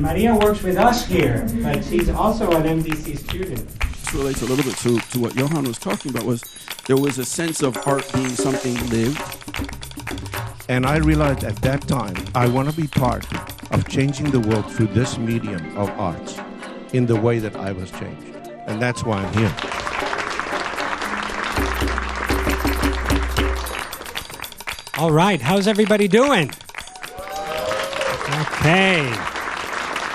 And Maria works with us here, but she's also an MDC student. This relates a little bit to what Johann was talking about. There was a sense of art being something lived. And I realized at that time, I want to be part of changing the world through this medium of arts in the way that I was changed. And that's why I'm here. All right, how's everybody doing? Okay.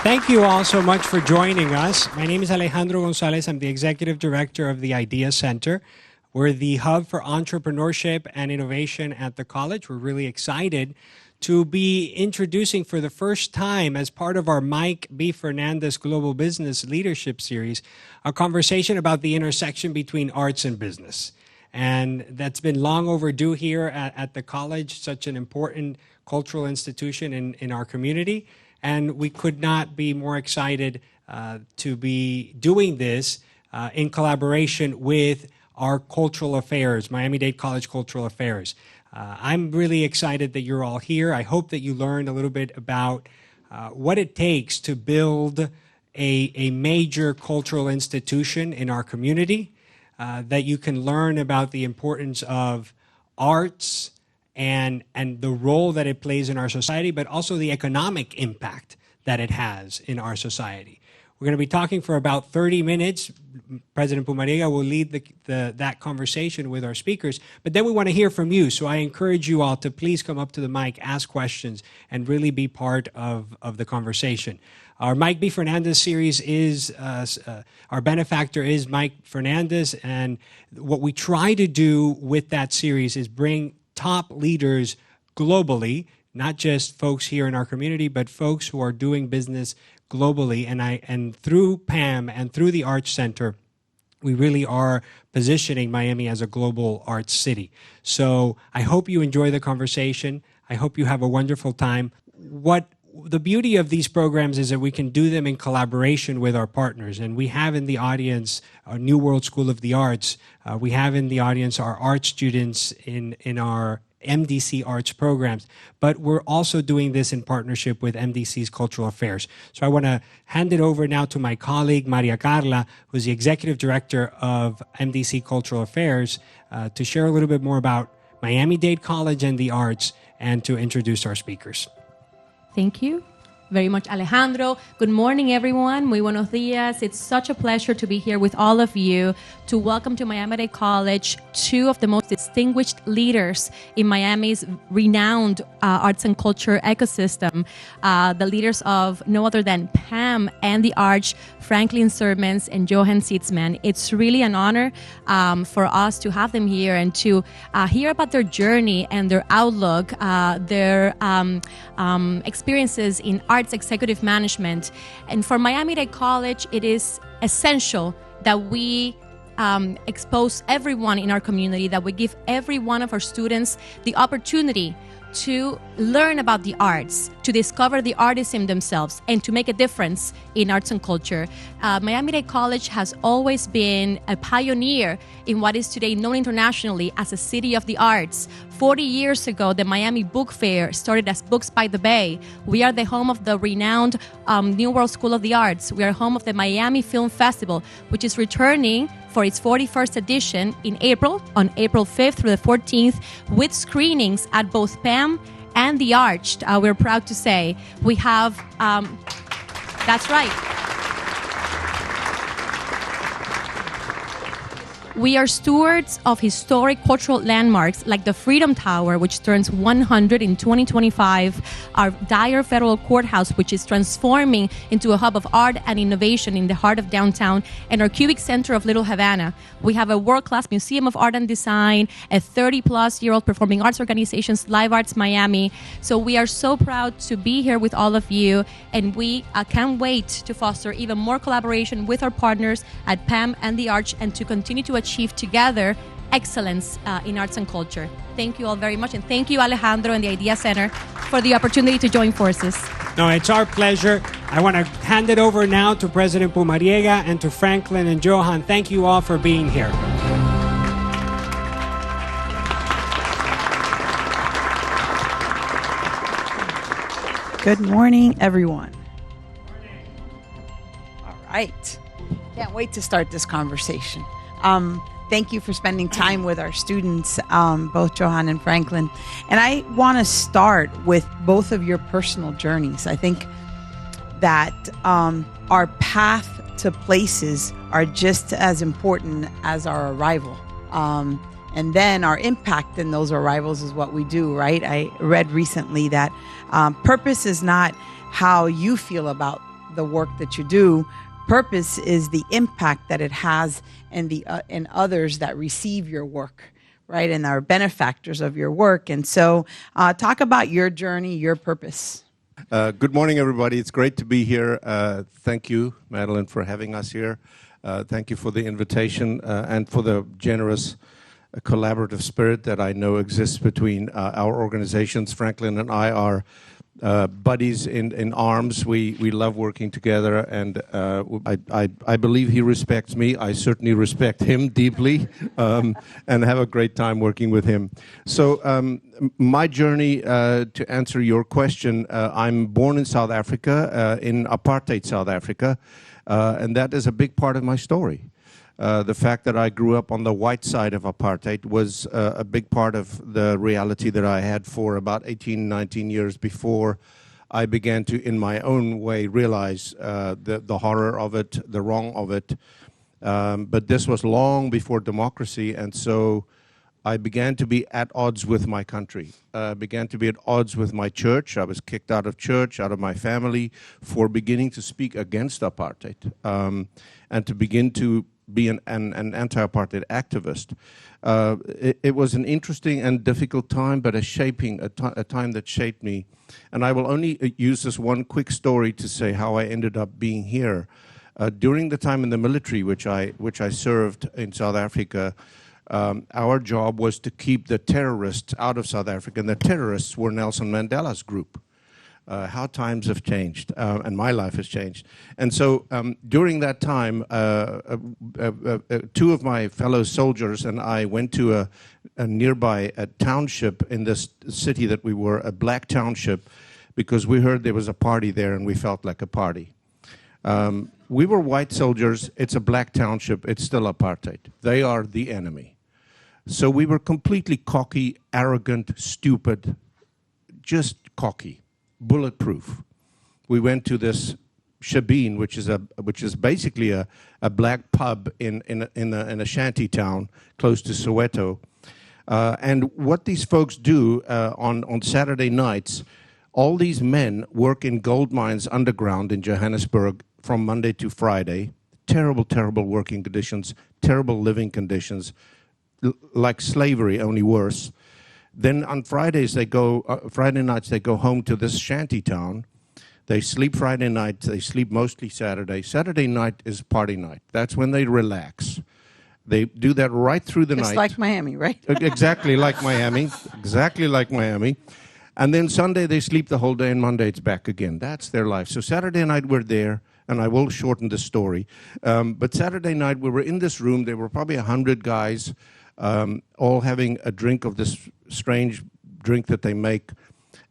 Thank you all so much for joining us. My name is Alejandro Gonzalez. I'm the Executive Director of the Idea Center. We're the hub for entrepreneurship and innovation at the college. We're really excited to be introducing for the first time, as part of our Mike B. Fernandez Global Business Leadership Series, a conversation about the intersection between arts and business. And that's been long overdue here at the college, such an important cultural institution in our community. And we could not be more excited to be doing this in collaboration with our cultural affairs, Miami-Dade College Cultural Affairs. I'm really excited that you're all here. I hope that you learned a little bit about what it takes to build a major cultural institution in our community, that you can learn about the importance of arts and the role that it plays in our society, but also the economic impact that it has in our society. We're going to be talking for about 30 minutes. President Pumariega will lead that conversation with our speakers, but then we want to hear from you. So I encourage you all to please come up to the mic, ask questions, and really be part of the conversation. Our Mike B. Fernandez series is, our benefactor is Mike Fernandez, and what we try to do with that series is bring top leaders globally, not just folks here in our community, but folks who are doing business globally. And through PAM and through the Arts Center, we really are positioning Miami as a global arts city. So I hope you enjoy the conversation. I hope you have a wonderful time. What the beauty of these programs is that we can do them in collaboration with our partners. And we have in the audience our New World School of the Arts. We have in the audience our art students in our MDC Arts programs, but we're also doing this in partnership with MDC's Cultural Affairs. So I want to hand it over now to my colleague, Maria Carla, who's the Executive Director of MDC Cultural Affairs, to share a little bit more about Miami-Dade College and the arts, and to introduce our speakers. Thank you very much, Alejandro. Good morning, everyone. Muy buenos días. It's such a pleasure to be here with all of you to welcome to Miami-Dade College two of the most distinguished leaders in Miami's renowned arts and culture ecosystem, the leaders of no other than PAM and the Arch, Franklin Sirmans and Johann Zietsman. It's really an honor for us to have them here and to hear about their journey and their outlook, their experiences in arts executive management. And for Miami-Dade College, it is essential that we expose everyone in our community, that we give every one of our students the opportunity to learn about the arts, to discover the artists in themselves, and to make a difference in arts and culture. Miami-Dade College has always been a pioneer in what is today known internationally as a city of the arts. 40 years ago, the Miami Book Fair started as Books by the Bay. We are the home of the renowned New World School of the Arts. We are home of the Miami Film Festival, which is returning for its 41st edition in April, on April 5th through the 14th, with screenings at both PAM and the Arch. We're proud to say we have, that's right. We are stewards of historic cultural landmarks like the Freedom Tower, which turns 100 in 2025, our Dyer Federal Courthouse, which is transforming into a hub of art and innovation in the heart of downtown, and our Cubic Center of Little Havana. We have a world-class Museum of Art and Design, a 30-plus-year-old performing arts organizations, Live Arts Miami. So we are so proud to be here with all of you, and we can't wait to foster even more collaboration with our partners at PAM and the Arch, and to continue to achieve together excellence in arts and culture. Thank you all very much, and thank you, Alejandro and the Idea Center, for the opportunity to join forces. No, it's our pleasure. I want to hand it over now to President Pumariega and to Franklin and Johann. Thank you all for being here. Good morning, everyone. right. Can't wait to start this conversation. Thank you for spending time with our students, both Johann and Franklin. And I want to start with both of your personal journeys. I think that our path to places are just as important as our arrival. And then our impact in those arrivals is what we do, right? I read recently that purpose is not how you feel about the work that you do. Purpose is the impact that it has in others that receive your work, right? And are benefactors of your work. And so talk about your journey, your purpose. Good morning, everybody. It's great to be here. Thank you, Madeline, for having us here. Thank you for the invitation and for the generous collaborative spirit that I know exists between our organizations. Franklin and I are buddies in arms. We love working together, and I believe he respects me. I certainly respect him deeply, and have a great time working with him. So my journey, to answer your question, I'm born in South Africa, in apartheid South Africa, and that is a big part of my story. The fact that I grew up on the white side of apartheid was a big part of the reality that I had for about 18, 19 years before I began to, in my own way, realize the horror of it, the wrong of it. But this was long before democracy, and so I began to be at odds with my country, began to be at odds with my church. I was kicked out of church, out of my family, for beginning to speak against apartheid, and to begin to be an anti-apartheid activist. It was an interesting and difficult time, but a time that shaped me. And I will only use this one quick story to say how I ended up being here. During the time in the military, which I served in South Africa, our job was to keep the terrorists out of South Africa, and the terrorists were Nelson Mandela's group. How times have changed, and my life has changed. And so during that time, two of my fellow soldiers and I went to a nearby township in this city that we were, a black township, because we heard there was a party there and we felt like a party. We were white soldiers. It's a black township. It's still apartheid. They are the enemy. So we were completely cocky, arrogant, stupid, just cocky. Bulletproof. We went to this shebeen, which is basically a black pub in a shanty town close to Soweto. And what these folks do on Saturday nights, all these men work in gold mines underground in Johannesburg from Monday to Friday. Terrible, terrible working conditions, terrible living conditions, like slavery, only worse. Then on Fridays Friday nights they go home to this shanty town. They sleep Friday night. They sleep mostly Saturday. Saturday night is party night. That's when they relax. They do that right through the night. Just like Miami, right? Exactly like Miami. Exactly like Miami. And then Sunday they sleep the whole day, and Monday it's back again. That's their life. So Saturday night we're there, and I will shorten the story. But Saturday night we were in this room. There were probably 100 guys, all having a drink of this strange drink that they make,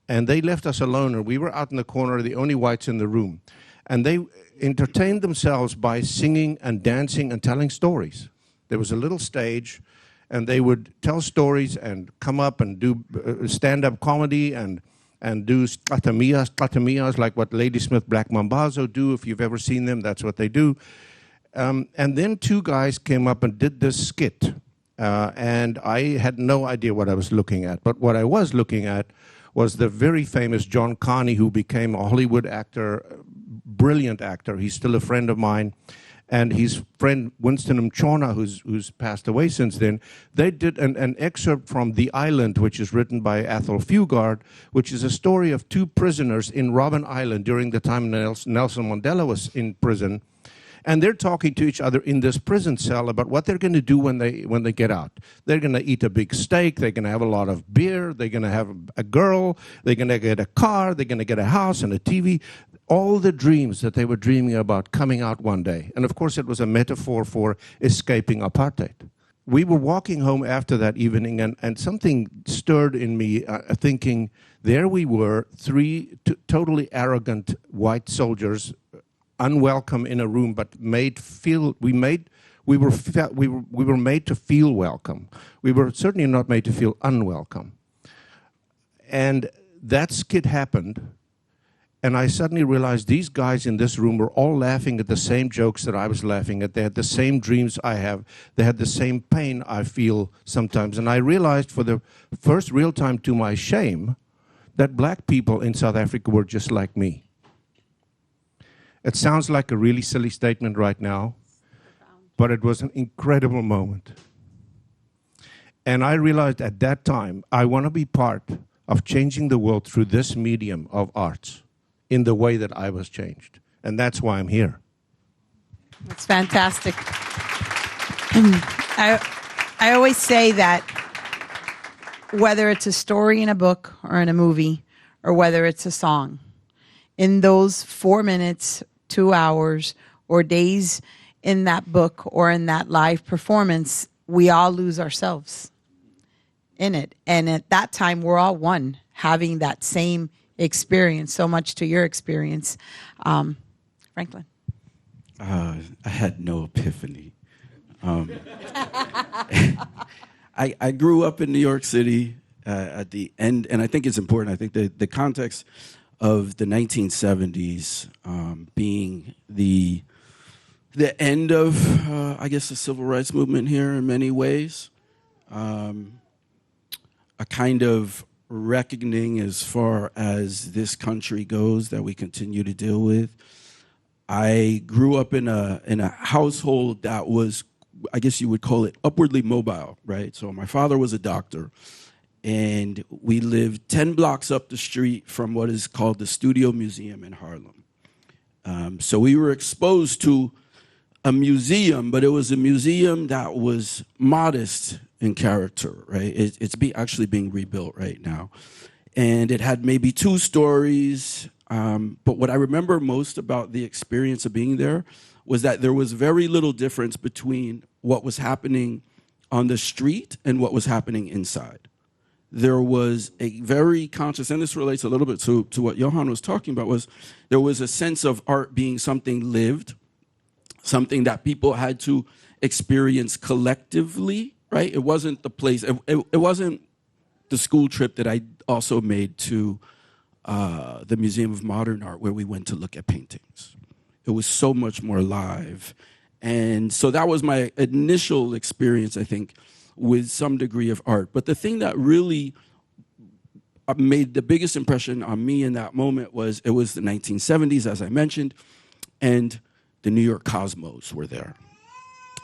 and they left us alone, and we were out in the corner, the only whites in the room, and they entertained themselves by singing and dancing and telling stories. There was a little stage, and they would tell stories and come up and do stand-up comedy and do skatamiyas like what Ladysmith Black Mambazo do. If you've ever seen them, that's what they do. And then two guys came up and did this skit. And I had no idea what I was looking at. But what I was looking at was the very famous John Carney, who became a Hollywood actor, brilliant actor. He's still a friend of mine. And his friend Winston Mchona, who's passed away since then, they did an excerpt from The Island, which is written by Athol Fugard, which is a story of two prisoners in Robben Island during the time Nelson Mandela was in prison. And they're talking to each other in this prison cell about what they're going to do when they get out. They're going to eat a big steak. They're going to have a lot of beer. They're going to have a girl. They're going to get a car. They're going to get a house and a TV. All the dreams that they were dreaming about coming out one day. And of course, it was a metaphor for escaping apartheid. We were walking home after that evening, and something stirred in me, thinking, there we were, three totally arrogant white soldiers unwelcome in a room, but we were made to feel welcome. We were certainly not made to feel unwelcome. And that skit happened, and I suddenly realized these guys in this room were all laughing at the same jokes that I was laughing at. They had the same dreams I have. They had the same pain I feel sometimes. And I realized for the first real time, to my shame, that black people in South Africa were just like me. It sounds like a really silly statement right now, but it was an incredible moment. And I realized at that time, I want to be part of changing the world through this medium of arts in the way that I was changed. And that's why I'm here. That's fantastic. I always say that whether it's a story in a book or in a movie, or whether it's a song, in those 4 minutes, 2 hours, or days in that book or in that live performance, we all lose ourselves in it. And at that time, we're all one, having that same experience, so much to your experience. Franklin? I had no epiphany. I grew up in New York City at the end, and I think it's important. I think the context of the 1970s being the end of, I guess, the civil rights movement here in many ways. A kind of reckoning as far as this country goes that we continue to deal with. I grew up in a household that was, I guess you would call it, upwardly mobile, right? So my father was a doctor, and we lived 10 blocks up the street from what is called the Studio Museum in Harlem. So we were exposed to a museum, but it was a museum that was modest in character, right? It's actually being rebuilt right now. And it had maybe 2 stories. But what I remember most about the experience of being there was that there was very little difference between what was happening on the street and what was happening inside. There was a very conscious, and this relates a little bit to what Johann was talking about, was there was a sense of art being something lived, something that people had to experience collectively, right? It wasn't the place, it wasn't the school trip that I also made to the Museum of Modern Art, where we went to look at paintings. It was so much more live. And so that was my initial experience, I think, with some degree of art. But the thing that really made the biggest impression on me in that moment was it was the 1970s, as I mentioned, and the New York Cosmos were there.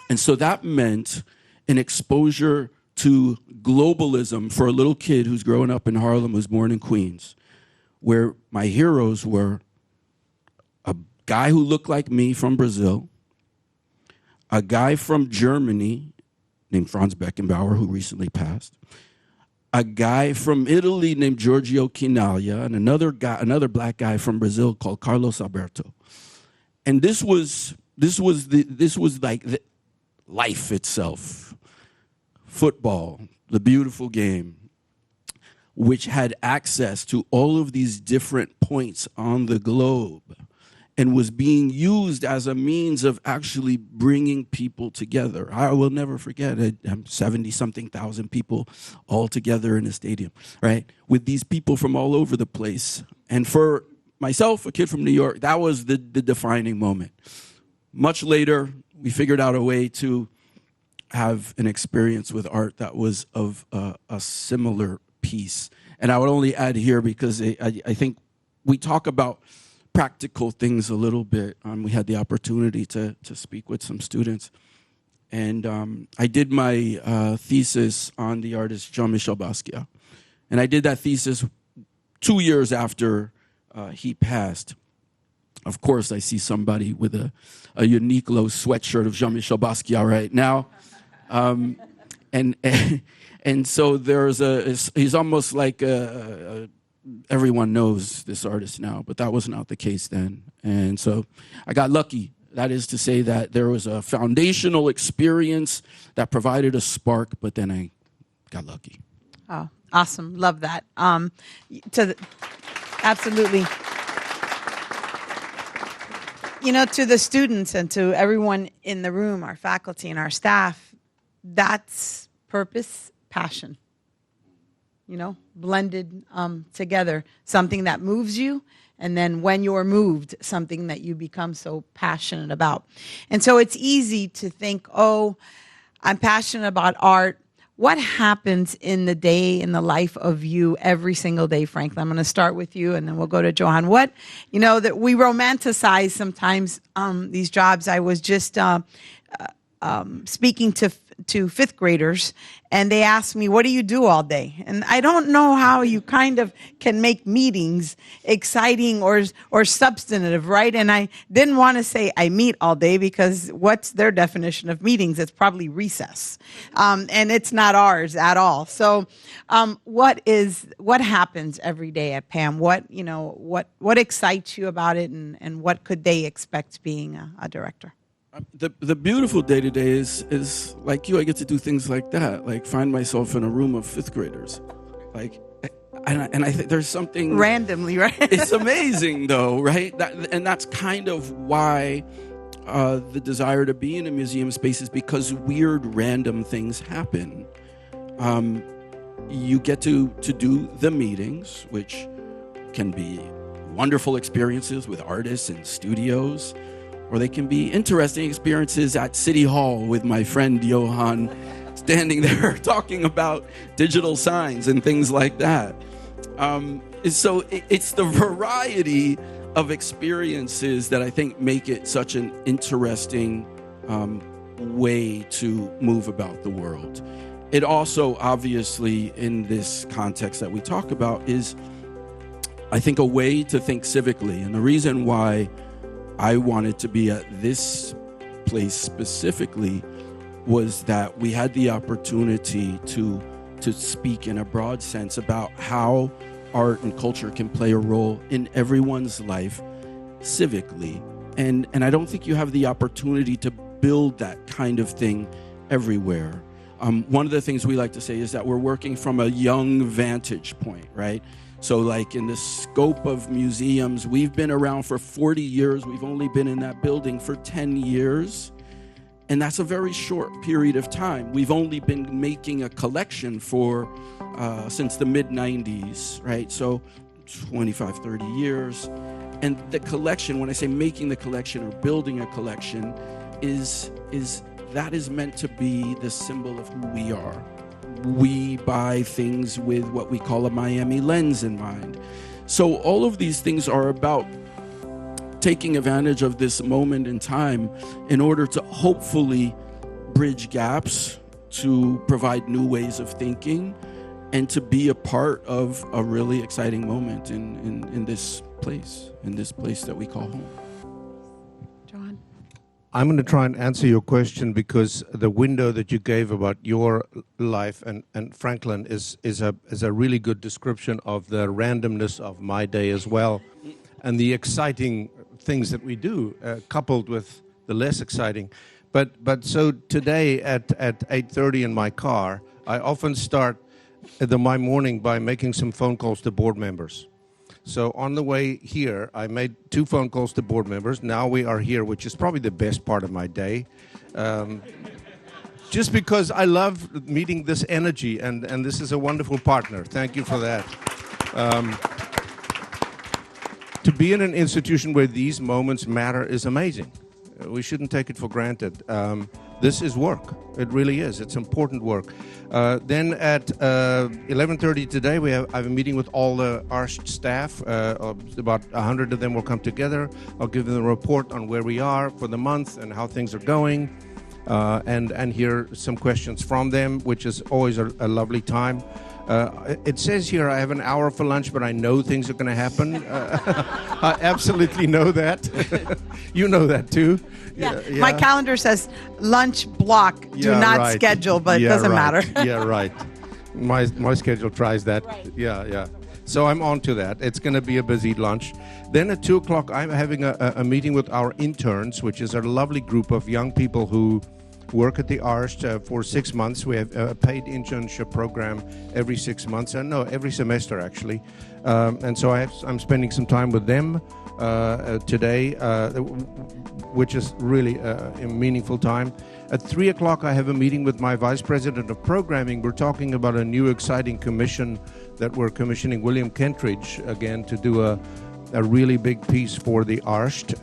And so that meant an exposure to globalism for a little kid who's growing up in Harlem, who's born in Queens, where my heroes were a guy who looked like me from Brazil, a guy from Germany named Franz Beckenbauer, who recently passed, a guy from Italy named Giorgio Chinaglia, and another black guy from Brazil called Carlos Alberto. And this was like the life itself. Football, the beautiful game, which had access to all of these different points on the globe and was being used as a means of actually bringing people together. I will never forget it. 70-something thousand people all together in a stadium, right? With these people from all over the place. And for myself, a kid from New York, that was the defining moment. Much later, we figured out a way to have an experience with art that was of a similar piece. And I would only add here because I think we talk about practical things a little bit. We had the opportunity to speak with some students. And I did my thesis on the artist Jean-Michel Basquiat. And I did that thesis 2 years after he passed. Of course, I see somebody with a Uniqlo sweatshirt of Jean-Michel Basquiat right now. And so he's almost like everyone knows this artist now, but that was not the case then. And so I got lucky. That is to say that there was a foundational experience that provided a spark, but then I got lucky. Oh, awesome. Love that. Absolutely. You know, to the students and to everyone in the room, our faculty and our staff, that's purpose, passion, you know, blended together, something that moves you, and then when you're moved, something that you become so passionate about. And so it's easy to think, oh, I'm passionate about art. What happens in the day, in the life of you every single day, Franklin? I'm going to start with you, and then we'll go to Johann. What, you know, that we romanticize sometimes these jobs. I was just speaking to fifth graders, and they asked me, what do you do all day? And I don't know how you kind of can make meetings exciting or substantive, right? And I didn't want to say I meet all day, because what's their definition of meetings? It's probably recess. And it's not ours at all. So what happens every day at PAM? What excites you about it, and what could they expect being a director? The beautiful day-to-day is like you, I get to do things like that, like find myself in a room of fifth graders. Like, and I think there's something... Randomly, right? It's amazing, though, right? And that's kind of why the desire to be in a museum space is, because weird, random things happen. You get to do the meetings, which can be wonderful experiences with artists and studios, or they can be interesting experiences at City Hall with my friend Johann, standing there talking about digital signs and things like that. So it's the variety of experiences that I think make it such an interesting way to move about the world. It also, obviously, in this context that we talk about, is, I think, a way to think civically. And the reason why I wanted to be at this place specifically was that we had the opportunity to speak in a broad sense about how art and culture can play a role in everyone's life civically. And I don't think you have the opportunity to build that kind of thing everywhere. One of the things we like to say is that we're working from a young vantage point, right? So like in the scope of museums, we've been around for 40 years. We've only been in that building for 10 years. And that's a very short period of time. We've only been making a collection for since the mid-90s, right? So 25, 30 years. And the collection, when I say making the collection or building a collection, is meant to be the symbol of who we are. We buy things with what we call a Miami lens in mind. So all of these things are about taking advantage of this moment in time in order to hopefully bridge gaps, to provide new ways of thinking, and to be a part of a really exciting moment in this place that we call home. John? I'm going to try and answer your question, because the window that you gave about your life and Franklin is a really good description of the randomness of my day as well, and the exciting things that we do, coupled with the less exciting. But so today at 8:30 in my car, I often start my morning by making some phone calls to board members. So on the way here, I made 2 phone calls to board members. Now we are here, which is probably the best part of my day. Just because I love meeting this energy, and this is a wonderful partner. Thank you for that. To be in an institution where these moments matter is amazing. We shouldn't take it for granted. This is work. It really is. It's important work. Then at 11:30 today, I have a meeting with all the Arsht staff. About 100 of them will come together. I'll give them a report on where we are for the month and how things are going, and hear some questions from them, which is always a lovely time. It says here I have an hour for lunch, but I know things are going to happen. I absolutely know that. You know that too. Yeah. My calendar says lunch block, do not schedule, but it doesn't matter. Yeah, right. My schedule tries that. Right. Yeah. So I'm on to that. It's going to be a busy lunch. Then at 2 o'clock, I'm having a meeting with our interns, which is a lovely group of young people who work at the Arsht for 6 months. We have a paid internship program every 6 months, every semester actually. And so I'm spending some time with them. today, which is really a meaningful time. At 3 o'clock, I have a meeting with my Vice President of Programming. We're talking about a new exciting commission that we're commissioning William Kentridge again to do a really big piece for the Arsht,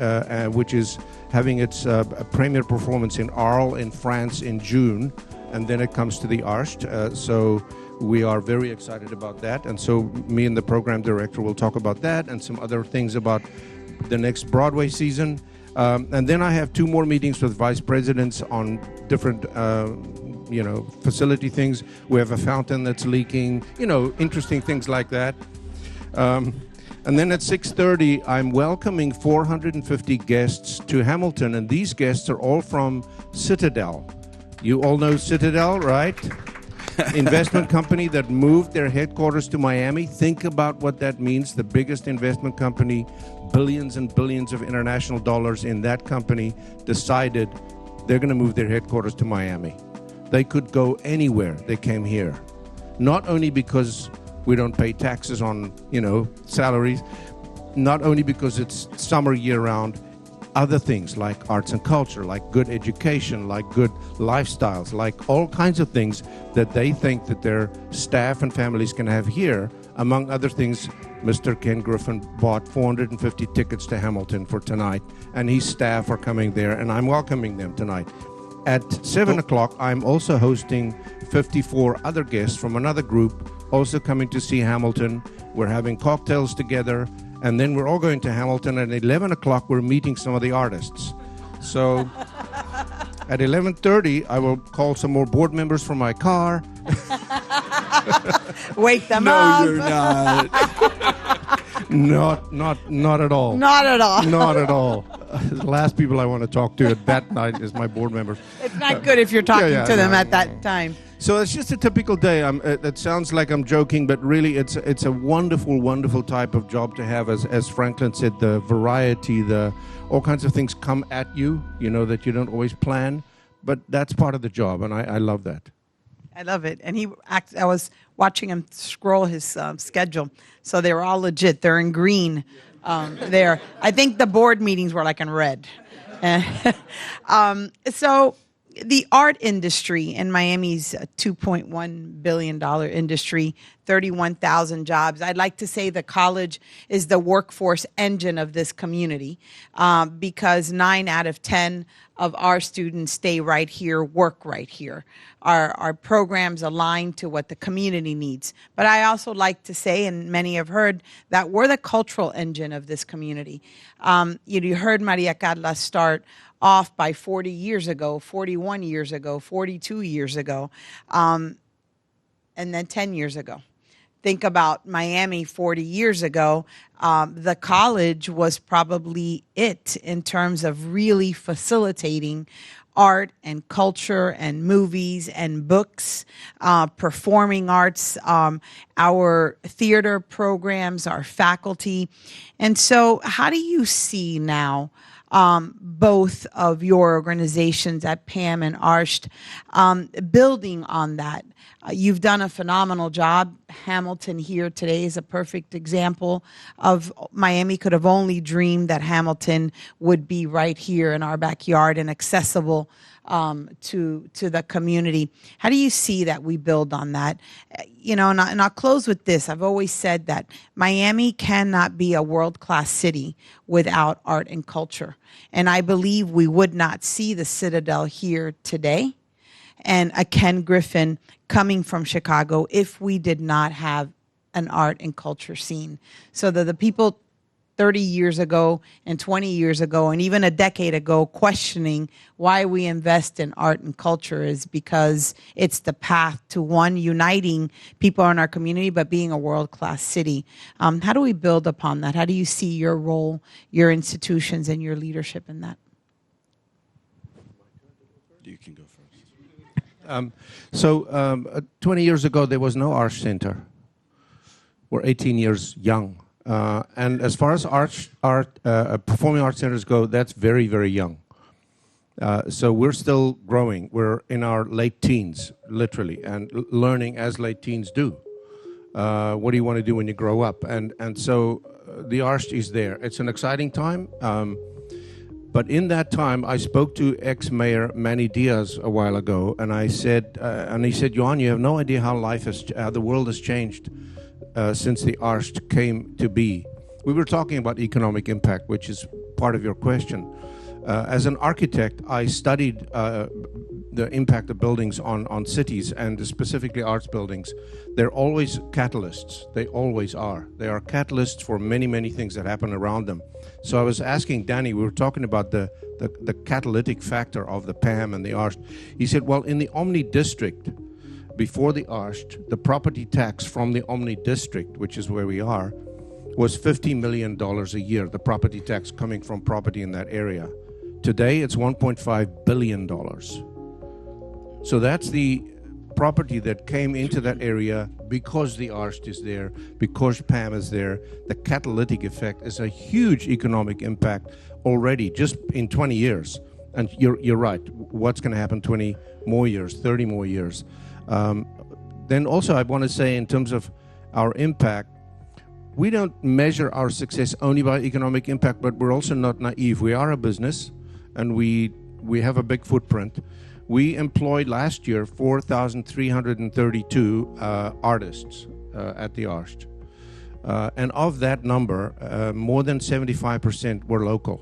which is having its premiere performance in Arles in France in June, and then it comes to the Arsht. So we are very excited about that, and so me and the program director will talk about that and some other things about the next Broadway season. And then I have 2 more meetings with vice presidents on different, facility things. We have a fountain that's leaking, interesting things like that. And then at 6:30, I'm welcoming 450 guests to Hamilton, and these guests are all from Citadel. You all know Citadel, right? Investment company that moved their headquarters to Miami. Think about what that means. The biggest investment company, billions and billions of international dollars in that company, decided they're going to move their headquarters to Miami. They could go anywhere. They came here. Not only because we don't pay taxes on, salaries, not only because it's summer year-round, other things like arts and culture, like good education, like good lifestyles, like all kinds of things that they think that their staff and families can have here. Among other things, Mr. Ken Griffin bought 450 tickets to Hamilton for tonight, and his staff are coming there, and I'm welcoming them tonight. At 7 o'clock, I'm also hosting 54 other guests from another group also coming to see Hamilton. We're having cocktails together, and then we're all going to Hamilton. At 11 o'clock, we're meeting some of the artists. So at 11:30, I will call some more board members from my car. Wake them No, up. you're not. Not at all. Not at all. Not at all. The last people I want to talk to at that night is my board members. It's not good if you're talking Yeah, to them no, at that time. So it's just a typical day. It sounds like I'm joking, but really it's a wonderful, wonderful type of job to have. As Franklin said, the variety, all kinds of things come at you, that you don't always plan. But that's part of the job, and I love that. I love it. And I was watching him scroll his schedule. So they were all legit. They're in green there. I think the board meetings were like in red. So the art industry in Miami's $2.1 billion industry, 31,000 jobs. I'd like to say the college is the workforce engine of this community because 9 out of 10 of our students stay right here, work right here. Our programs align to what the community needs. But I also like to say, and many have heard, that we're the cultural engine of this community. You heard Maria Carla start off by 40 years ago, 41 years ago, 42 years ago, and then 10 years ago. Think about Miami 40 years ago. The college was probably it in terms of really facilitating art and culture and movies and books, performing arts, our theater programs, our faculty. And so how do you see now both of your organizations at PAM and Arsht building on that? You've done a phenomenal job. Hamilton here today is a perfect example of Miami could have only dreamed that Hamilton would be right here in our backyard and accessible to the community. How do you see that we build on that? And I'll close with this. I've always said that Miami cannot be a world-class city without art and culture. And I believe we would not see the Citadel here today and a Ken Griffin coming from Chicago if we did not have an art and culture scene. So that the people 30 years ago and 20 years ago and even a decade ago questioning why we invest in art and culture is because it's the path to, one, uniting people in our community, but being a world-class city. How do we build upon that? How do you see your role, your institutions, and your leadership in that? You can go first. 20 years ago, there was no Arsht Center. We're 18 years young. And as far as performing arts centers go, that's very, very young. So we're still growing. We're in our late teens, literally, and learning as late teens do. What do you want to do when you grow up? And so the Arsht is there. It's an exciting time. But in that time, I spoke to ex-mayor Manny Diaz a while ago, and I said, and he said, Johann, you have no idea how the world has changed since the Arsht came to be. We were talking about economic impact, which is part of your question. As an architect, I studied the impact of buildings on cities, and specifically arts buildings. They're always catalysts. They always are. They are catalysts for many, many things that happen around them. So I was asking Danny, we were talking about the catalytic factor of the PAM and the Arsht. He said, well, in the Omni district, before the Arsht, the property tax from the Omni district, which is where we are, was $50 million a year, the property tax coming from property in that area. Today, it's $1.5 billion. So that's the property that came into that area because the Arsht is there, because PAM is there. The catalytic effect is a huge economic impact already, just in 20 years. And you're right. What's going to happen 20 more years, 30 more years? Then also, I want to say in terms of our impact, we don't measure our success only by economic impact, but we're also not naive. We are a business, and we have a big footprint. We employed last year 4,332 artists at the Arsht. And of that number, more than 75% were local,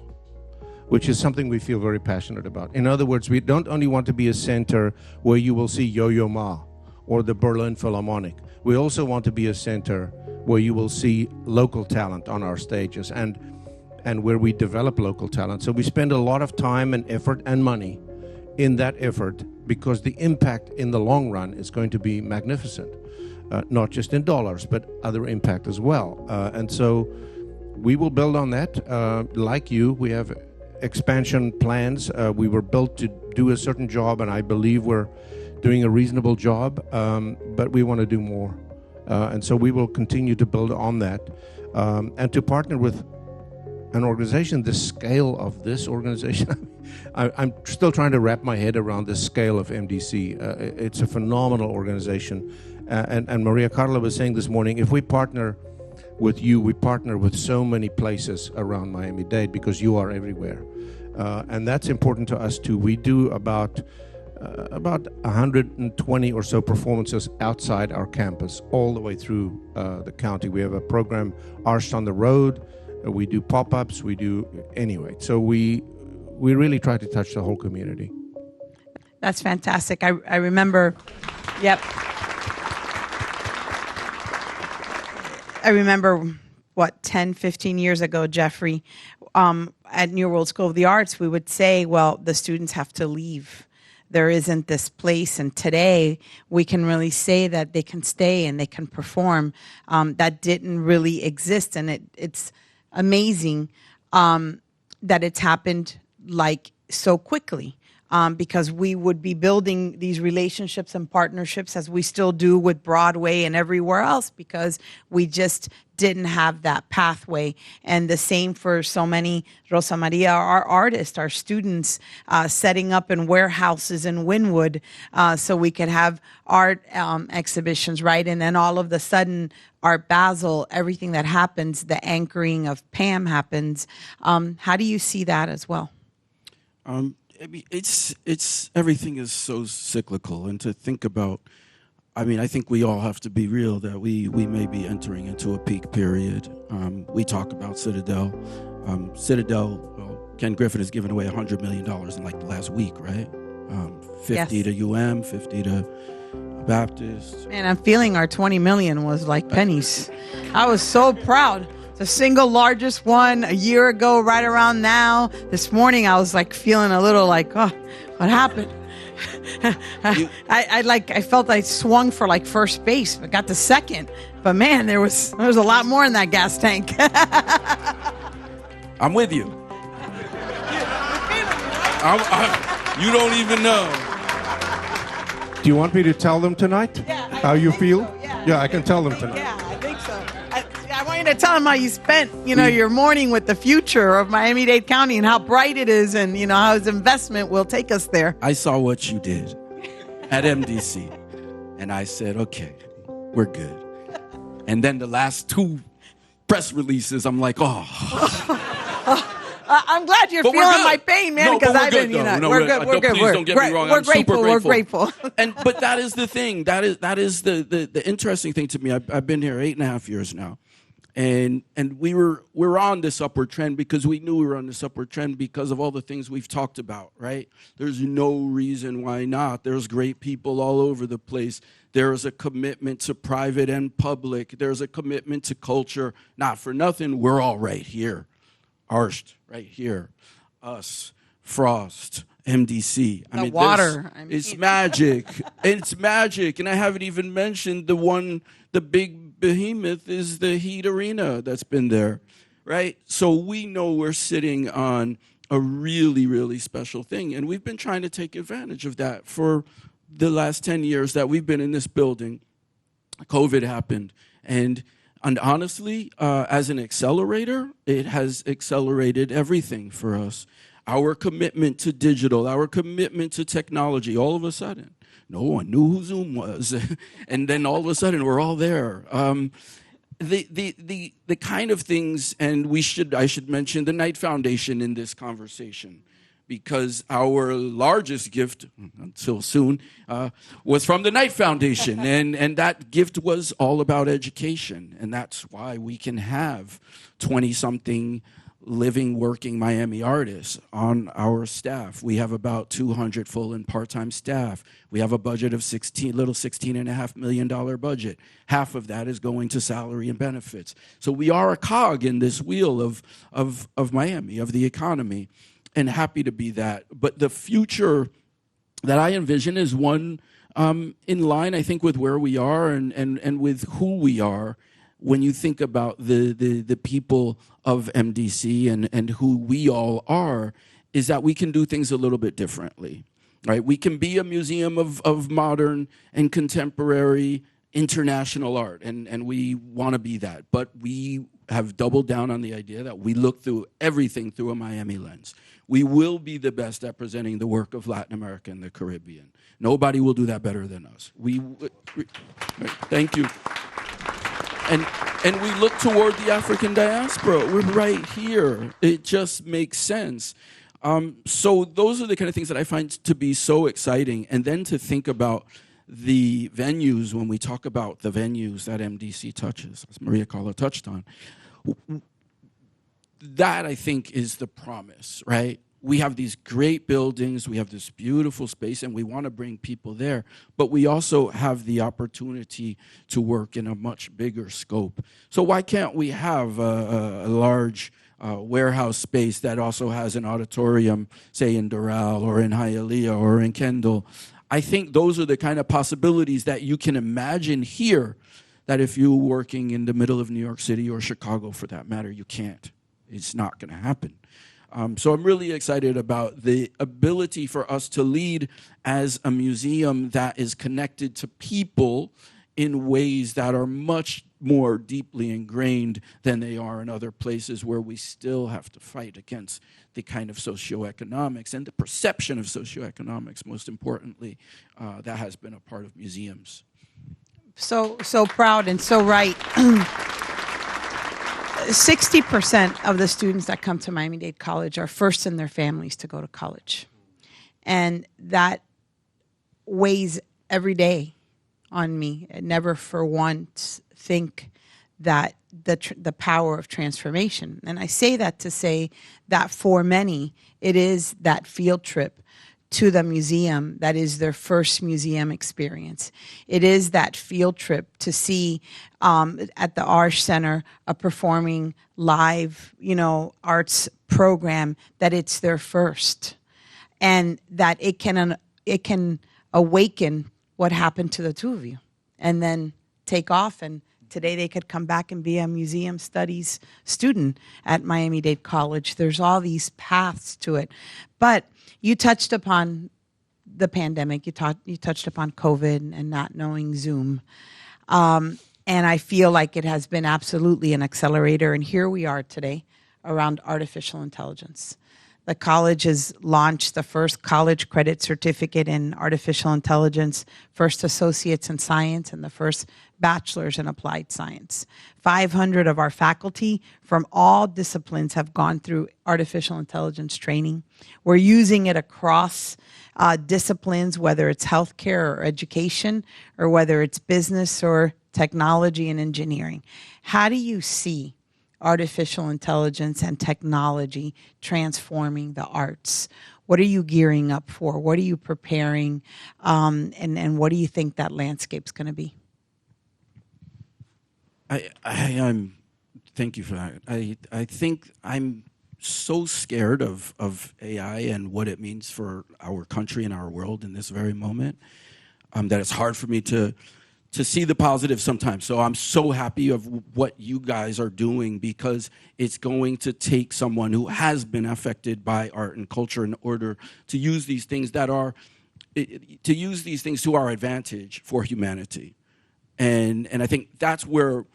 which is something we feel very passionate about. In other words, we don't only want to be a center where you will see Yo-Yo Ma or the Berlin Philharmonic. We also want to be a center where you will see local talent on our stages and where we develop local talent. So we spend a lot of time and effort and money in that effort because the impact in the long run is going to be magnificent, not just in dollars, but other impact as well. And so we will build on that. Like you, we have expansion plans. We were built to do a certain job, and I believe we're doing a reasonable job, but we want to do more. And so we will continue to build on that and to partner with an organization the scale of this organization. I'm still trying to wrap my head around the scale of MDC. It's a phenomenal organization. And Maria Carla was saying this morning, if we partner with you, we partner with so many places around Miami-Dade because you are everywhere. And that's important to us too. We do about 120 or so performances outside our campus, all the way through the county. We have a program, Arsht on the Road. We do pop-ups. We do anyway. So we really try to touch the whole community. That's fantastic. I remember, yep. I remember, 10, 15 years ago, Jeffrey, at New World School of the Arts, we would say, well, the students have to leave. There isn't this place, and today we can really say that they can stay and they can perform. That didn't really exist, and it's amazing that it's happened like so quickly. Because we would be building these relationships and partnerships as we still do with Broadway and everywhere else because we just didn't have that pathway. And the same for so many, Rosa Maria, our artists, our students, setting up in warehouses in Wynwood so we could have art exhibitions, right? And then all of the sudden, Art Basel, everything that happens, the anchoring of PAM happens. How do you see that as well? It's everything is so cyclical, and to think about, I think we all have to be real that we may be entering into a peak period. We talk about Citadel. Well, Ken Griffin has given away $100 million in like the last week, right? 50 to UM, 50 to Baptist. Man, I'm feeling our 20 million was like pennies. I was so proud. The single largest one a year ago, right around now. This morning, I was like feeling a little like, oh, what happened? I felt I swung for like first base, but got to second. But man, there was a lot more in that gas tank. I'm with you. You don't even know. Do you want me to tell them tonight how you feel? So, yeah, I can tell them tonight. Yeah, I think so. I want you to tell them how you spent, your morning with the future of Miami-Dade County and how bright it is and, how his investment will take us there. I saw what you did at MDC, and I said, okay, we're good. And then the last 2 press releases, I'm like, oh. I'm glad you're But we're feeling good. my pain, man, No, because but we're I've been, good, you know, though. No, we're good, we're good. please don't get me wrong. We're I'm super grateful, we're grateful. But that is the thing. That is the interesting thing to me. I've been here 8.5 years now. And we're on this upward trend because we knew we were on this upward trend because of all the things we've talked about, right? There's no reason why not. There's great people all over the place. There is a commitment to private and public. There's a commitment to culture. Not for nothing, we're all right here. Arsht, right here. Us, Frost, MDC. Water. It's magic. It's magic. And I haven't even mentioned the big behemoth is the Heat Arena that's been there, right? So we know we're sitting on a really, really special thing. And we've been trying to take advantage of that for the last 10 years that we've been in this building. COVID happened. And honestly, as an accelerator, it has accelerated everything for us. Our commitment to digital, our commitment to technology, all of a sudden, no one knew who Zoom was. And then all of a sudden, we're all there. The kind of things, and I should mention the Knight Foundation in this conversation, because our largest gift, until soon, was from the Knight Foundation. And that gift was all about education. And that's why we can have 20-something living, working Miami artists on our staff. We have about 200 full and part-time staff. We have a budget of $16.5 million budget. Half of that is going to salary and benefits. So we are a cog in this wheel of Miami, of the economy. And happy to be that. But the future that I envision is one in line, I think, with where we are and with who we are when you think about the people of MDC and who we all are, is that we can do things a little bit differently, right? We can be a museum of modern and contemporary international art, and we want to be that. But we have doubled down on the idea that we look through everything through a Miami lens. We will be the best at presenting the work of Latin America and the Caribbean. Nobody will do that better than us. Thank you. And we look toward the African diaspora. We're right here. It just makes sense. So those are the kind of things that I find to be so exciting. And then to think about the venues, when we talk about the venues that MDC touches, as Maria Carla touched on, that I think is the promise, right? We have these great buildings, we have this beautiful space, and we want to bring people there. But we also have the opportunity to work in a much bigger scope. So why can't we have a large warehouse space that also has an auditorium, say in Doral or in Hialeah or in Kendall? I think those are the kind of possibilities that you can imagine here that if you're working in the middle of New York City or Chicago, for that matter, you can't. It's not going to happen. So I'm really excited about the ability for us to lead as a museum that is connected to people in ways that are much more deeply ingrained than they are in other places where we still have to fight against the kind of socioeconomics and the perception of socioeconomics, most importantly, that has been a part of museums. So proud and so right. 60% of the students that come to Miami-Dade College are first in their families to go to college. And that weighs every day on me. I never for once think that the power of transformation. And I say that to say that for many, it is that field trip to the museum that is their first museum experience. It is that field trip to see at the Arsht Center a performing live, arts program, that it's their first, and that it can awaken what happened to the two of you, and then take off. And today they could come back and be a museum studies student at Miami-Dade College. There's all these paths to it, but you touched upon the pandemic. You touched upon COVID and not knowing Zoom. And I feel like it has been absolutely an accelerator. And here we are today around artificial intelligence. The college has launched the first college credit certificate in artificial intelligence, first associates in science, and the first bachelor's in applied science. 500 of our faculty from all disciplines have gone through artificial intelligence training. We're using it across disciplines, whether it's healthcare or education, or whether it's business or technology and engineering. How do you see artificial intelligence and technology transforming the arts? What are you gearing up for? What are you preparing? And what do you think that landscape's going to be? Thank you for that. I think I'm so scared of AI and what it means for our country and our world in this very moment, that it's hard for me to see the positive sometimes. So I'm so happy of what you guys are doing, because it's going to take someone who has been affected by art and culture in order to use these things to use these things to our advantage for humanity. And I think that's where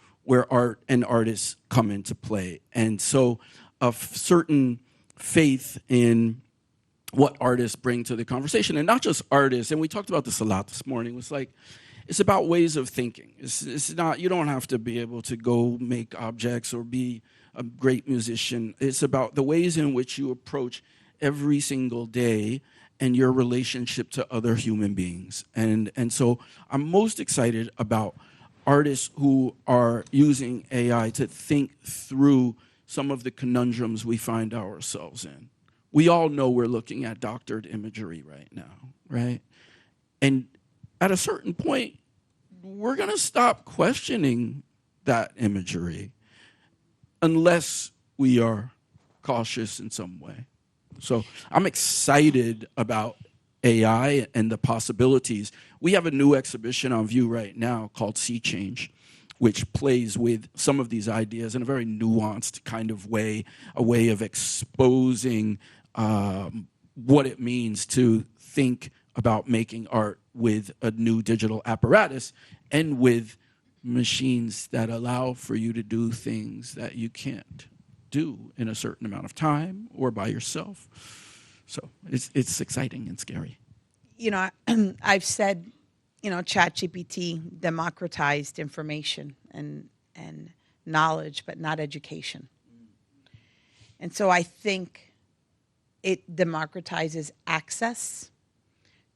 art and artists come into play. And so a certain faith in what artists bring to the conversation, and not just artists, and we talked about this a lot this morning, was like, it's about ways of thinking. It's not, you don't have to be able to go make objects or be a great musician. It's about the ways in which you approach every single day and your relationship to other human beings. And so I'm most excited about artists who are using AI to think through some of the conundrums we find ourselves in. We all know we're looking at doctored imagery right now, right? And at a certain point, we're going to stop questioning that imagery unless we are cautious in some way. So I'm excited about AI and the possibilities. We have a new exhibition on view right now called Sea Change, which plays with some of these ideas in a very nuanced kind of way, a way of exposing what it means to think about making art with a new digital apparatus and with machines that allow for you to do things that you can't do in a certain amount of time or by yourself. So it's exciting and scary. You know, I've said, ChatGPT democratized information and knowledge, but not education. And so I think it democratizes access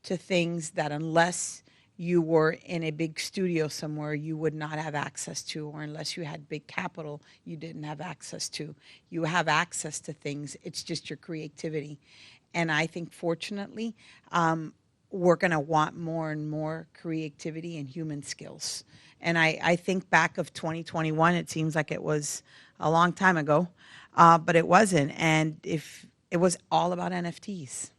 to things that unless you were in a big studio somewhere, you would not have access to, or unless you had big capital, you didn't have access to. You have access to things. It's just your creativity. And I think, fortunately, we're going to want more and more creativity and human skills. And I think back of 2021, it seems like it was a long time ago, but it wasn't. And if it was all about NFTs.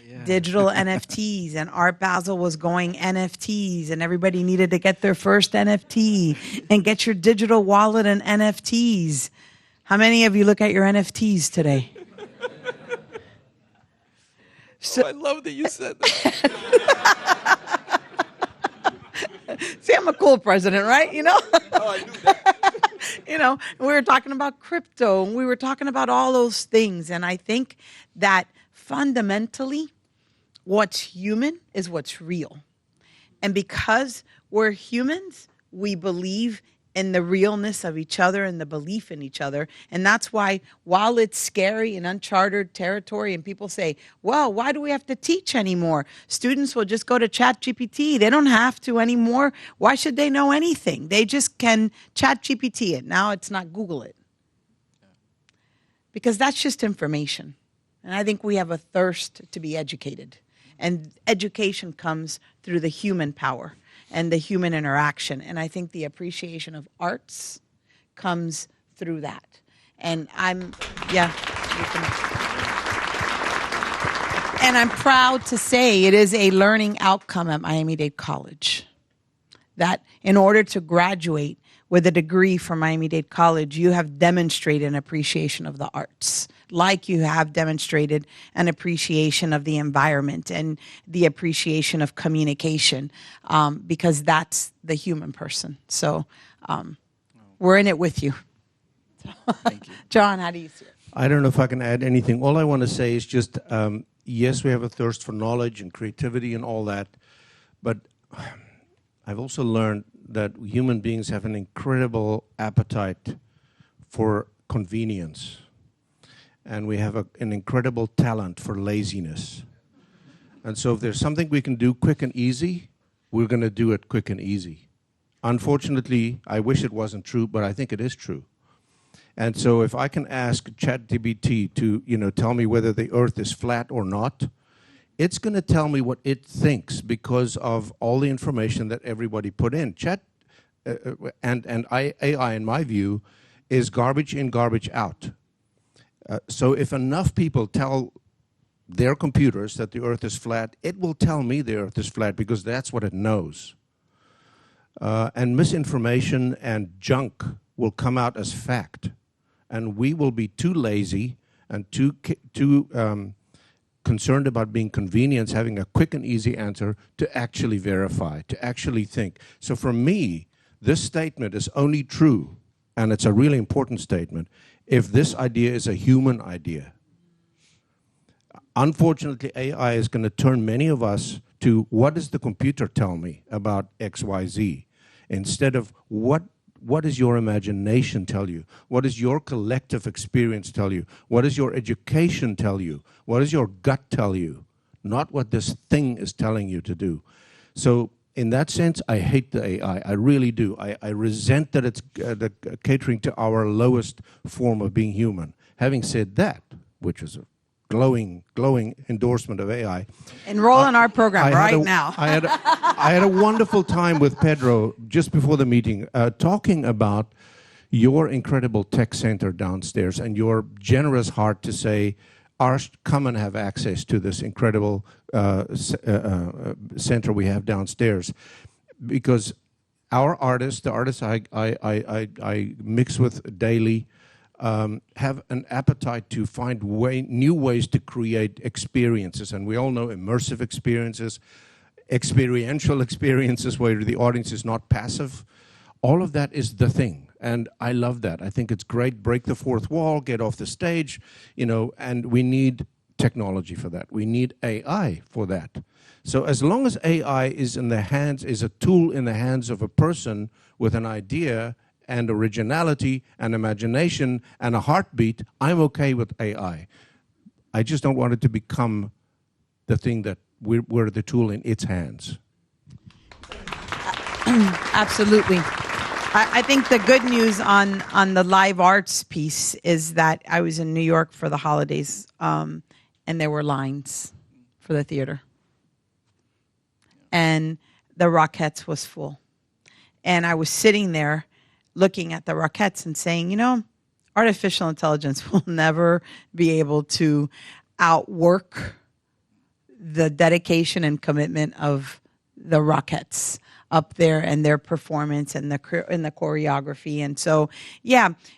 Yeah. Digital NFTs, and Art Basel was going NFTs, and everybody needed to get their first NFT and get your digital wallet and NFTs. How many of you look at your NFTs today? I love that you said that. See, I'm a cool president, right? Oh, I knew that. We were talking about crypto, and we were talking about all those things. And I think that fundamentally, what's human is what's real. And because we're humans, we believe in the realness of each other and the belief in each other. And that's why, while it's scary and uncharted territory, and people say, well, why do we have to teach anymore? Students will just go to ChatGPT. They don't have to anymore. Why should they know anything? They just can ChatGPT it. Now it's not Google it. Because that's just information. And I think we have a thirst to be educated. And education comes through the human power and the human interaction. And I think the appreciation of arts comes through that. And I'm proud to say it is a learning outcome at Miami-Dade College, that in order to graduate with a degree from Miami-Dade College, you have demonstrated an appreciation of the arts, like you have demonstrated an appreciation of the environment and the appreciation of communication, because that's the human person. So we're in it with you. Thank you. John, how do you see it? I don't know if I can add anything. All I want to say is just, yes, we have a thirst for knowledge and creativity and all that, but I've also learned that human beings have an incredible appetite for convenience, and we have an incredible talent for laziness. And so if there's something we can do quick and easy, we're going to do it quick and easy. Unfortunately, I wish it wasn't true, but I think it is true. And so if I can ask ChatGPT to, tell me whether the Earth is flat or not, it's going to tell me what it thinks because of all the information that everybody put in. AI, in my view, is garbage in, garbage out. So if enough people tell their computers that the Earth is flat, it will tell me the Earth is flat because that's what it knows. And misinformation and junk will come out as fact. And we will be too lazy and too concerned about being convenient, having a quick and easy answer to actually verify, to actually think. So for me, this statement is only true, and it's a really important statement, if this idea is a human idea. Unfortunately, AI is going to turn many of us to what does the computer tell me about X, Y, Z, instead of what does your imagination tell you? What does your collective experience tell you? What does your education tell you? What does your gut tell you? Not what this thing is telling you to do. So in that sense, I hate the AI. I really do. I resent that it's catering to our lowest form of being human. Having said that, which is a glowing endorsement of AI. Enroll in our program now. I had a wonderful time with Pedro just before the meeting talking about your incredible tech center downstairs and your generous heart to say, Arsht, come and have access to this incredible center we have downstairs. Because our artists, the artists I mix with daily, have an appetite to find new ways to create experiences. And we all know immersive experiences, experiential experiences where the audience is not passive. All of that is the thing. And I love that. I think it's great. Break the fourth wall, get off the stage, and we need technology for that. We need AI for that. So as long as AI is a tool in the hands of a person with an idea and originality and imagination and a heartbeat, I'm okay with AI. I just don't want it to become the thing that we're the tool in its hands. Absolutely. I think the good news on the live arts piece is that I was in New York for the holidays, and there were lines for the theater. And the Rockettes was full. And I was sitting there looking at the Rockettes and saying, artificial intelligence will never be able to outwork the dedication and commitment of the Rockettes up there and their performance and the choreography. And so,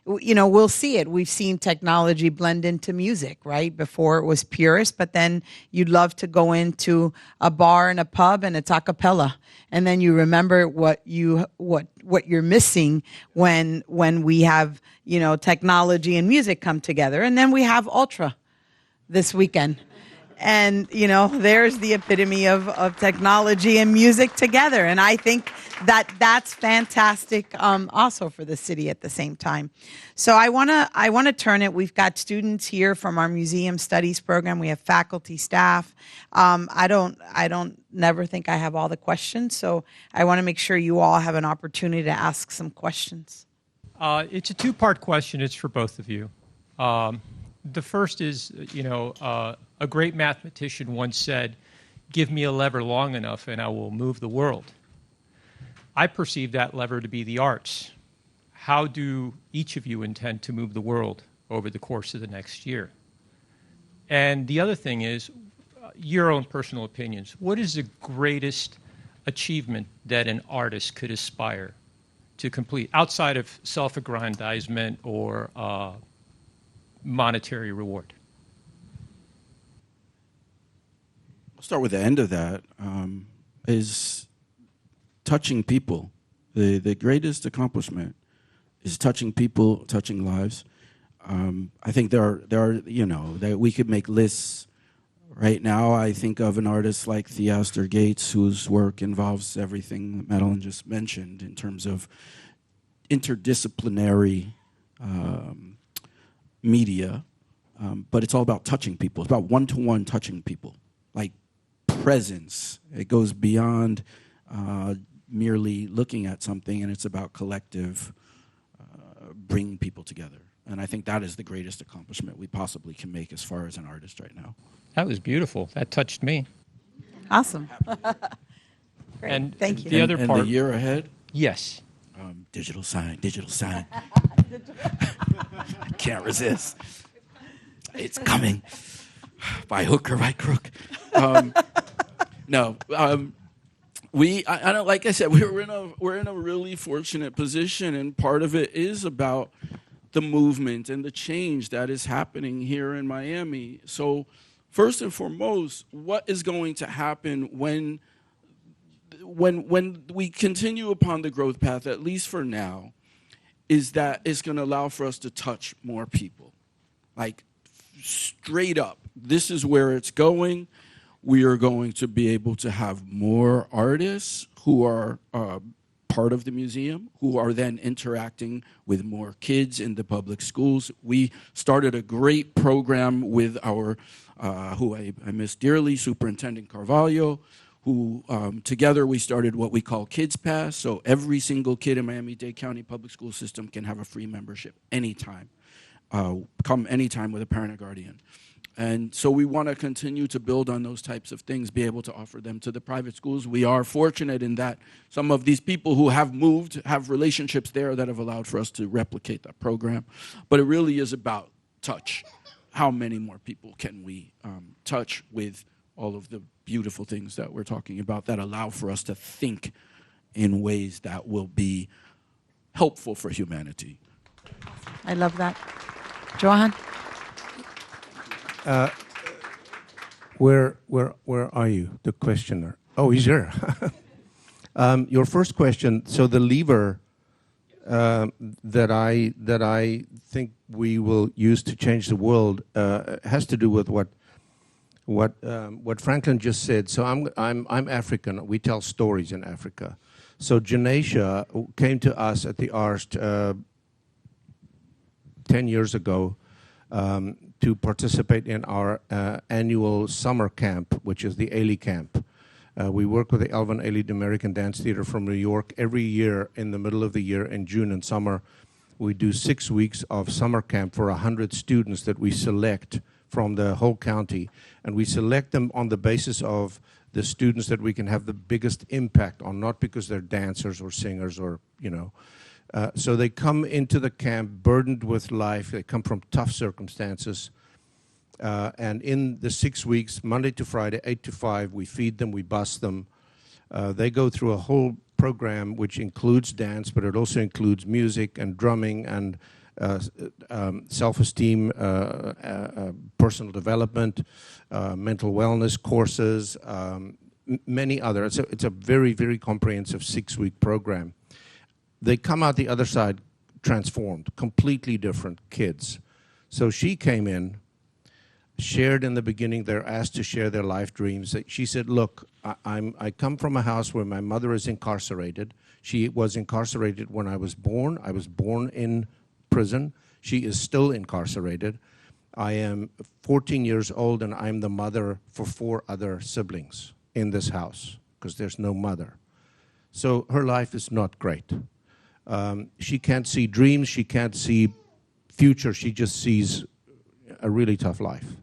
we'll see it. We've seen technology blend into music, right? Before it was purist, but then you'd love to go into a bar and a pub and it's a cappella. And then you remember what you're missing when we have, technology and music come together. And then we have Ultra this weekend. And, there's the epitome of technology and music together. And I think that's fantastic also for the city at the same time. So I want to turn it. We've got students here from our museum studies program. We have faculty, staff. I never think I have all the questions. So I want to make sure you all have an opportunity to ask some questions. It's a two-part question. It's for both of you. The first is, a great mathematician once said, give me a lever long enough and I will move the world. I perceive that lever to be the arts. How do each of you intend to move the world over the course of the next year? And the other thing is, your own personal opinions. What is the greatest achievement that an artist could aspire to complete outside of self-aggrandizement or monetary reward? I'll start with the end of that, is touching people. The greatest accomplishment is touching people, touching lives. I think there are that we could make lists. Right now, I think of an artist like Theaster Gates, whose work involves everything that Madeline just mentioned in terms of interdisciplinary media, but it's all about touching people. It's about one-to-one touching people, like presence. It goes beyond merely looking at something, and it's about collective bringing people together. And I think that is the greatest accomplishment we possibly can make as far as an artist right now. That was beautiful. That touched me. Awesome. Great. And Thank you. the other and part. the year ahead, Yes. digital sign. I can't resist. It's coming by hook or by crook. I don't, like I said, we're in a really fortunate position, and part of it is about the movement and the change that is happening here in Miami. So first and foremost, what is going to happen when we continue upon the growth path, at least for now, is that it's going to allow for us to touch more people. Like, straight up, this is where it's going. We are going to be able to have more artists who are part of the museum, who are then interacting with more kids in the public schools. We started a great program with our, who I miss dearly, Superintendent Carvalho, who together we started what we call Kids Pass. So every single kid in Miami-Dade County public school system can have a free membership anytime. Come anytime with a parent or guardian. And so we want to continue to build on those types of things, be able to offer them to the private schools. We are fortunate in that some of these people who have moved have relationships there that have allowed for us to replicate that program. But it really is about touch. How many more people can we touch with all of the beautiful things that we're talking about that allow for us to think in ways that will be helpful for humanity? I love that. Johann? Where are you, the questioner? Oh, he's here. Your first question. So the lever that I think we will use to change the world has to do with what Franklin just said. So I'm African. We tell stories in Africa. So Janesha came to us at the Arsht 10 years ago. To participate in our annual summer camp, which is the Ailey Camp. We work with the Alvin Ailey American Dance Theater from New York. Every year in the middle of the year, in June and summer, we do 6 weeks of summer camp for 100 students that we select from the whole county. And we select them on the basis of the students that we can have the biggest impact on, not because they're dancers or singers or, so they come into the camp burdened with life. They come from tough circumstances. And in the 6 weeks, Monday to Friday, 8 to 5, we feed them, we bus them. They go through a whole program which includes dance, but it also includes music and drumming and self-esteem, personal development, mental wellness courses, many others. It's a very, very comprehensive 6-week program. They come out the other side transformed, completely different kids. So she came in, shared in the beginning, they're asked to share their life dreams. She said, look, I come from a house where my mother is incarcerated. She was incarcerated when I was born. I was born in prison. She is still incarcerated. I am 14 years old, and I'm the mother for 4 other siblings in this house because there's no mother. So her life is not great. She can't see dreams, she can't see future, she just sees a really tough life.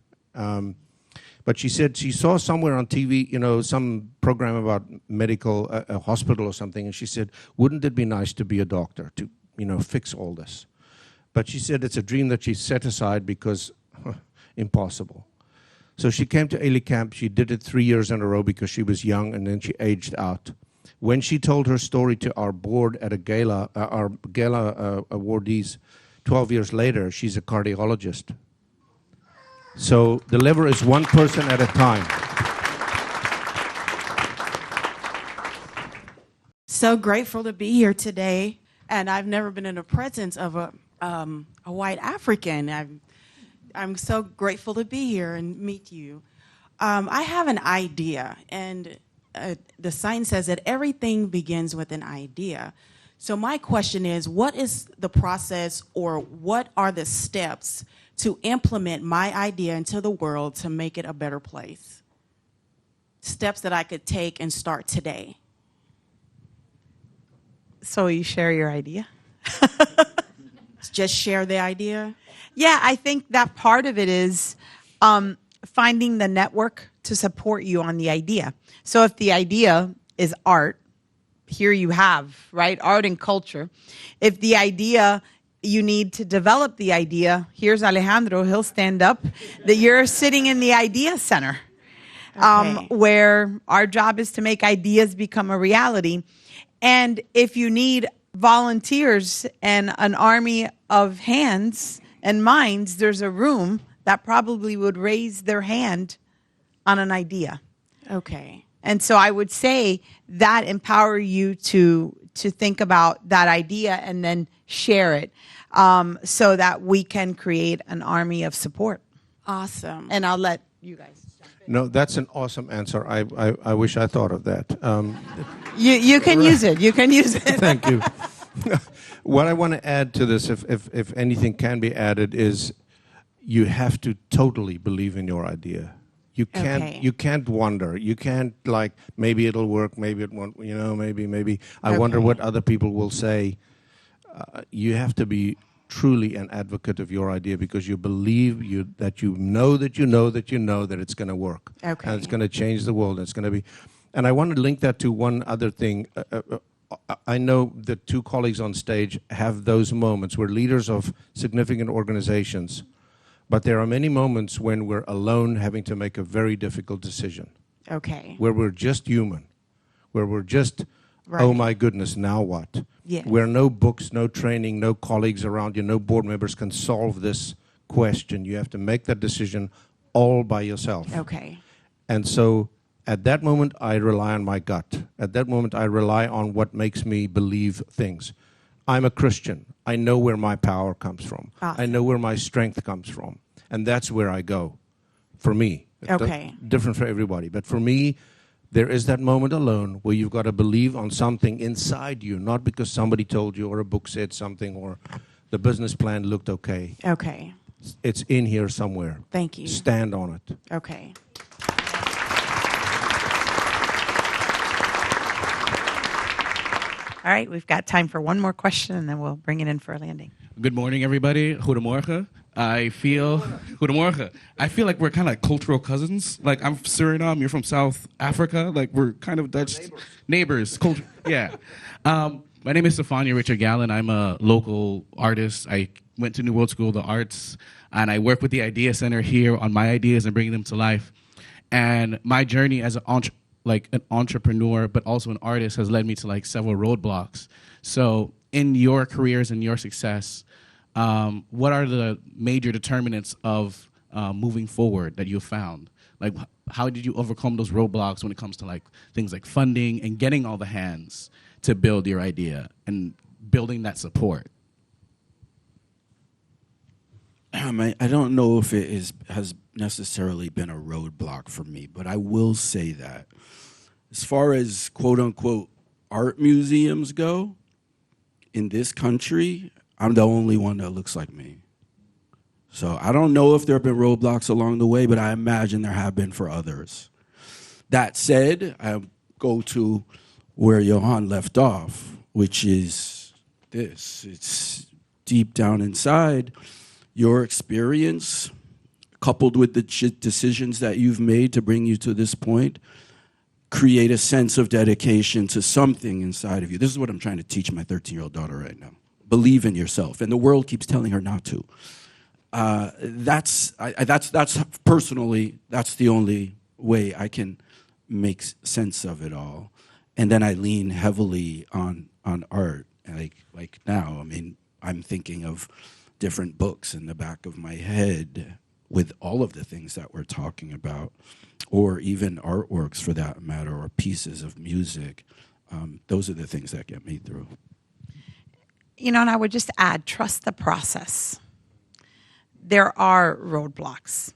But she said she saw somewhere on TV, some program about medical, a hospital or something, and she said, wouldn't it be nice to be a doctor, to, fix all this? But she said it's a dream that she set aside because impossible. So she came to Ailey Camp, she did it 3 years in a row because she was young, and then she aged out. When she told her story to our board at a gala, our gala awardees, 12 years later, she's a cardiologist. So the lever is one person at a time. So grateful to be here today, and I've never been in the presence of a white African. I'm so grateful to be here and meet you. I have an idea, and the sign says that everything begins with an idea. So my question is, what is the process, or what are the steps to implement my idea into the world to make it a better place? Steps that I could take and start today. So you share your idea? Just share the idea? Yeah, I think that part of it is finding the network to support you on the idea. So if the idea is art, here you have, right, art and culture. If the idea, you need to develop the idea, here's Alejandro, he'll stand up, that you're sitting in the idea center, where our job is to make ideas become a reality. And if you need volunteers and an army of hands and minds, there's a room that probably would raise their hand on an idea. Okay. And so I would say that empower you to think about that idea and then share it, so that we can create an army of support. Awesome. And I'll let you guys jump in. No, that's an awesome answer. I wish I thought of that. You can use it. You can use it. Thank you. What I want to add to this, if anything can be added, is you have to totally believe in your idea. You can't wonder. You can't, like, maybe it'll work, maybe it won't, maybe. I wonder what other people will say. You have to be truly an advocate of your idea, because you believe that it's going to work. Okay. And it's going to change the world. It's going to be. And I want to link that to one other thing. I know the two colleagues on stage have those moments. We're leaders of significant organizations. But there are many moments when we're alone having to make a very difficult decision. Okay. Where we're just human. Where we're just, Right. Oh my goodness, now what? Yes. Where no books, no training, no colleagues around you, no board members can solve this question. You have to make that decision all by yourself. Okay. And so at that moment, I rely on my gut. At that moment, I rely on what makes me believe things. I'm a Christian. I know where my power comes from. Awesome. I know where my strength comes from. And that's where I go, for me. Okay. Different for everybody. But for me, there is that moment alone where you've got to believe on something inside you, not because somebody told you or a book said something or the business plan looked okay. Okay. It's in here somewhere. Thank you. Stand on it. Okay. All right, we've got time for one more question, and then we'll bring it in for a landing. Good morning, everybody. Goedemorgen. Goedemorgen. I feel like we're kind of like cultural cousins. Like, I'm Suriname, you're from South Africa. Like, we're kind of Dutch neighbors. Yeah. My name is Stefania Richard Gallen. I'm a local artist. I went to New World School of the Arts, and I work with the Idea Center here on my ideas and bringing them to life. And my journey as an entrepreneur, but also an artist, has led me to like several roadblocks. So in your careers and your success, what are the major determinants of moving forward that you've found? Like, how did you overcome those roadblocks when it comes to like things like funding and getting all the hands to build your idea and building that support? I don't know if it has necessarily been a roadblock for me, but I will say that as far as quote-unquote art museums go, in this country, I'm the only one that looks like me. So I don't know if there have been roadblocks along the way, but I imagine there have been for others. That said, I go to where Johann left off, which is this. It's deep down inside. Your experience, coupled with the decisions that you've made to bring you to this point, create a sense of dedication to something inside of you. This is what I'm trying to teach my 13-year-old daughter right now. Believe in yourself. And the world keeps telling her not to. That's personally, that's the only way I can make sense of it all. And then I lean heavily on art. Like now, I mean, I'm thinking of different books in the back of my head with all of the things that we're talking about, or even artworks for that matter, or pieces of music. Those are the things that get me through. And I would just add, trust the process. There are roadblocks,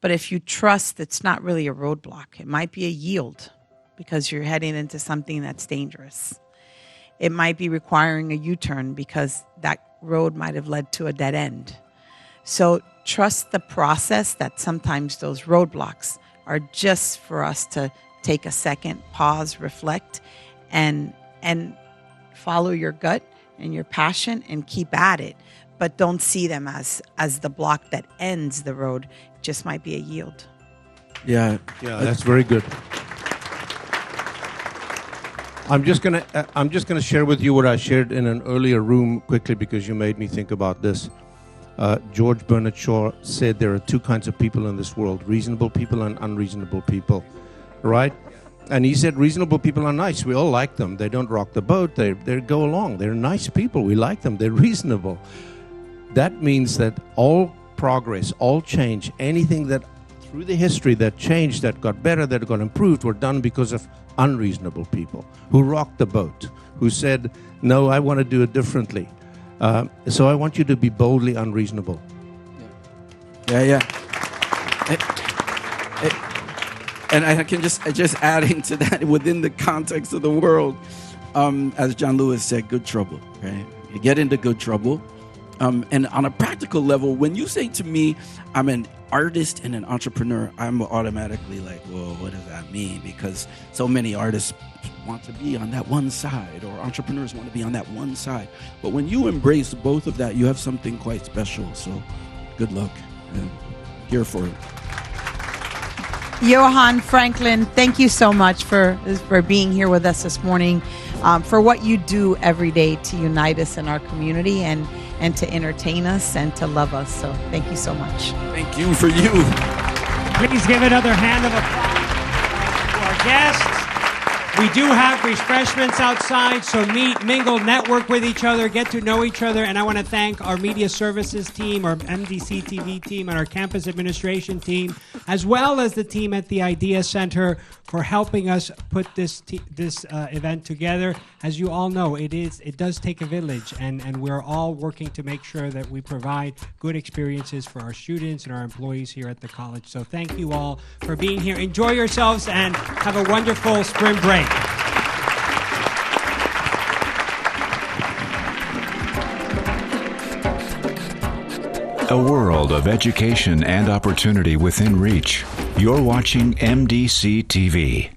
but if you trust, it's not really a roadblock. It might be a yield because you're heading into something that's dangerous. It might be requiring a U-turn because that road might have led to a dead end. So trust the process, that sometimes those roadblocks are just for us to take a second, pause, reflect, and follow your gut and your passion and keep at it. But don't see them as the block that ends the road. It just might be a yield. Yeah, that's very good. I'm just gonna share with you what I shared in an earlier room quickly because you made me think about this. George Bernard Shaw said there are two kinds of people in this world: reasonable people and unreasonable people, right? And he said reasonable people are nice. We all like them. They don't rock the boat. They go along. They're nice people. We like them. They're reasonable. That means that all progress, all change, anything that through the history that changed, that got better, that got improved, were done because of unreasonable people who rocked the boat, who said, no, I want to do it differently. So I want you to be boldly unreasonable. Yeah. And I can just adding to that, within the context of the world, as John Lewis said, good trouble, right? You get into good trouble. And on a practical level, when you say to me, I'm an artist and an entrepreneur, I'm automatically like, well, what does that mean? Because so many artists want to be on that one side, or entrepreneurs want to be on that one side. But when you embrace both of that, you have something quite special. So good luck. And here for it. Johann, Franklin, thank you so much for being here with us this morning, for what you do every day to unite us in our community and to entertain us and to love us. So thank you so much. Thank you for you. Please give another hand of applause to our guests. We do have refreshments outside, so meet, mingle, network with each other, get to know each other. And I want to thank our media services team, our MDC-TV team, and our campus administration team, as well as the team at the Idea Center for helping us put this event together. As you all know, it does take a village, and we're all working to make sure that we provide good experiences for our students and our employees here at the college. So thank you all for being here. Enjoy yourselves and have a wonderful spring break. A world of education and opportunity within reach. You're watching MDC-TV.